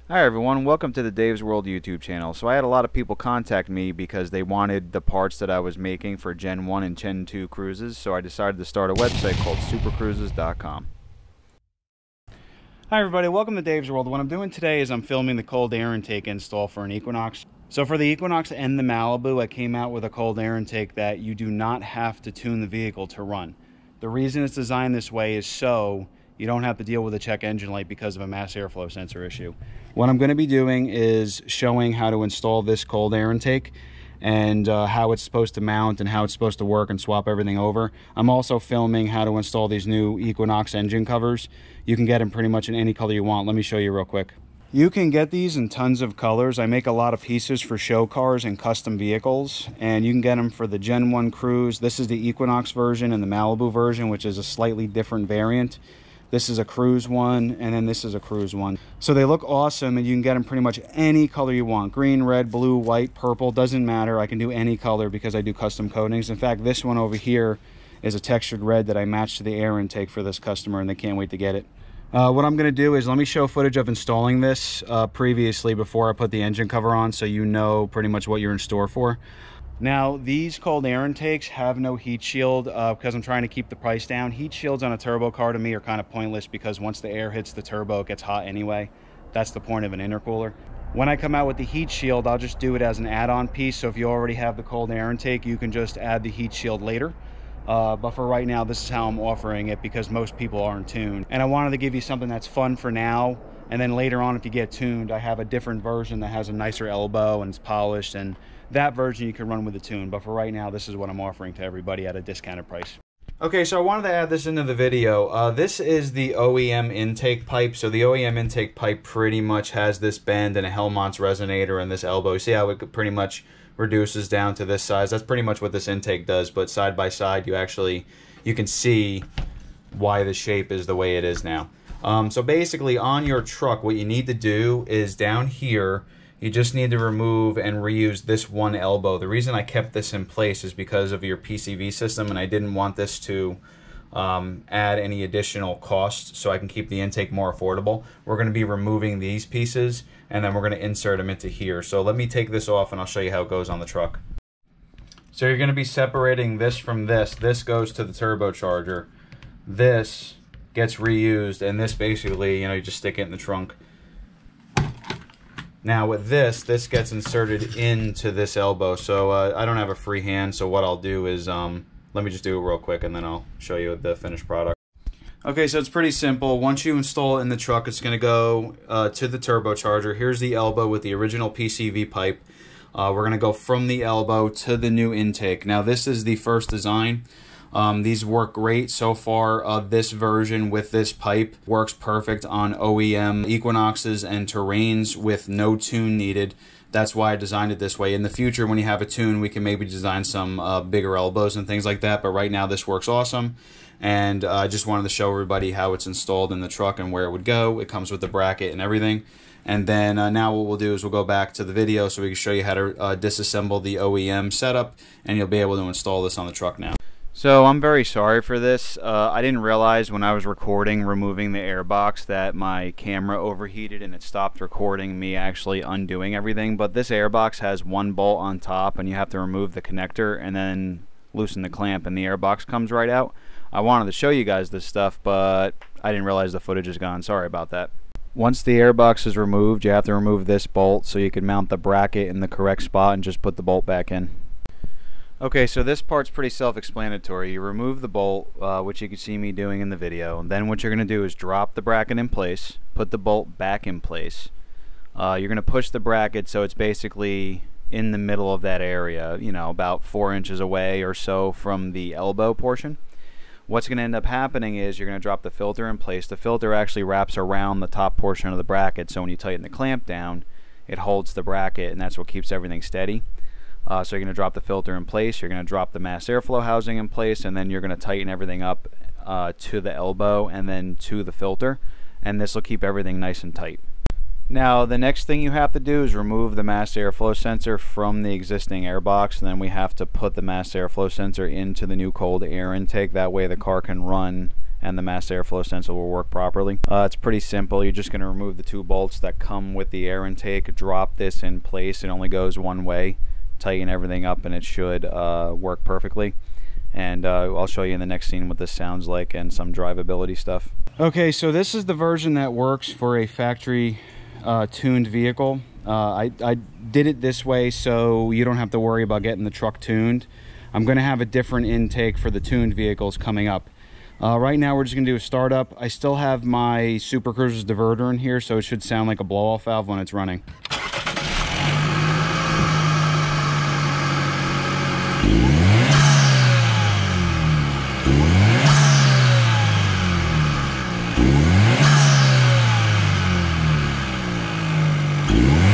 Hi everyone, welcome to the Dave's World YouTube channel. So I had a lot of people contact me because they wanted the parts that I was making for Gen 1 and Gen 2 Cruzes, so I decided to start a website called supercruises.com. Hi everybody, welcome to Dave's World. What I'm doing today is I'm filming the cold air intake install for an Equinox. So for the Equinox and the Malibu, I came out with a cold air intake that you do not have to tune the vehicle to run. The reason it's designed this way is so you don't have to deal with a check engine light because of a mass airflow sensor issue. What I'm going to be doing is showing how to install this cold air intake and how it's supposed to mount and how it's supposed to work and swap everything over. I'm also filming how to install these new Equinox engine covers. You can get them pretty much in any color you want. Let me show you real quick. You can get these in tons of colors. I make a lot of pieces for show cars and custom vehicles, and you can get them for the Gen 1 Cruze. This is the Equinox version and the Malibu version, which is a slightly different variant. This is a Cruze one, and then this is a Cruze one. So they look awesome, and you can get them pretty much any color you want. Green, red, blue, white, purple, doesn't matter. I can do any color because I do custom coatings. In fact, this one over here is a textured red that I matched to the air intake for this customer, and they can't wait to get it. What I'm going to do is let me show footage of installing this previously before I put the engine cover on, so you know pretty much what you're in store for. Now, these cold air intakes have no heat shield because I'm trying to keep the price down. Heat shields on a turbo car to me are kind of pointless because once the air hits the turbo, it gets hot anyway. That's the point of an intercooler. When I come out with the heat shield, I'll just do it as an add-on piece. So if you already have the cold air intake, you can just add the heat shield later. But for right now, this is how I'm offering it because most people aren't tuned. And I wanted to give you something that's fun for now. And then later on, if you get tuned, I have a different version that has a nicer elbow and it's polished, and that version you can run with a tune. But for right now, this is what I'm offering to everybody at a discounted price. Okay, so I wanted to add this into the video. This is the OEM intake pipe. So the OEM intake pipe pretty much has this bend and a Helmont's resonator and this elbow. You see how it pretty much reduces down to this size? That's pretty much what this intake does, but side by side, you can see why the shape is the way it is now. So basically on your truck, what you need to do is down here, you just need to remove and reuse this one elbow. The reason I kept this in place is because of your PCV system, and I didn't want this to add any additional costs, so I can keep the intake more affordable. We're going to be removing these pieces, and then we're going to insert them into here. So let me take this off, and I'll show you how it goes on the truck. So you're going to be separating this from this. This goes to the turbocharger. This gets reused, and this basically, you just stick it in the trunk. Now with this gets inserted into this elbow. So I don't have a free hand, so what I'll do is, let me just do it real quick and then I'll show you the finished product. Okay, so it's pretty simple. Once you install it in the truck, it's going to go to the turbocharger. Here's the elbow with the original PCV pipe. We're going to go from the elbow to the new intake. Now this is the first design. These work great so far. This version with this pipe works perfect on OEM Equinoxes and Terrains with no tune needed. That's why I designed it this way. In the future, when you have a tune, we can maybe design some bigger elbows and things like that. But right now, this works awesome. And I just wanted to show everybody how it's installed in the truck and where it would go. It comes with the bracket and everything. And then now what we'll do is we'll go back to the video so we can show you how to disassemble the OEM setup. And you'll be able to install this on the truck now. So I'm very sorry for this. I didn't realize when I was recording removing the airbox that my camera overheated and it stopped recording me actually undoing everything. But this airbox has one bolt on top and you have to remove the connector and then loosen the clamp and the airbox comes right out. I wanted to show you guys this stuff, but I didn't realize the footage is gone. Sorry about that. Once the airbox is removed, you have to remove this bolt so you can mount the bracket in the correct spot and just put the bolt back in. Okay, so this part's pretty self-explanatory. You remove the bolt, which you can see me doing in the video. And then what you're going to do is drop the bracket in place, put the bolt back in place. You're going to push the bracket so it's basically in the middle of that area, about 4 inches away or so from the elbow portion. What's going to end up happening is you're going to drop the filter in place. The filter actually wraps around the top portion of the bracket, so when you tighten the clamp down, it holds the bracket, and that's what keeps everything steady. So you're going to drop the filter in place, you're going to drop the mass airflow housing in place, and then you're going to tighten everything up to the elbow and then to the filter, and this will keep everything nice and tight. Now the next thing you have to do is remove the mass airflow sensor from the existing airbox, and then we have to put the mass airflow sensor into the new cold air intake. That way the car can run and the mass airflow sensor will work properly. It's pretty simple. You're just going to remove the 2 bolts that come with the air intake, drop this in place. It only goes one way, tighten everything up, and it should work perfectly. And I'll show you in the next scene what this sounds like and some drivability stuff. Okay, so this is the version that works for a factory tuned vehicle. I did it this way so you don't have to worry about getting the truck tuned. I'm going to have a different intake for the tuned vehicles coming up. Right now we're just going to do a startup. I still have my Super Cruze's diverter in here, so it should sound like a blow-off valve when it's running. Yeah.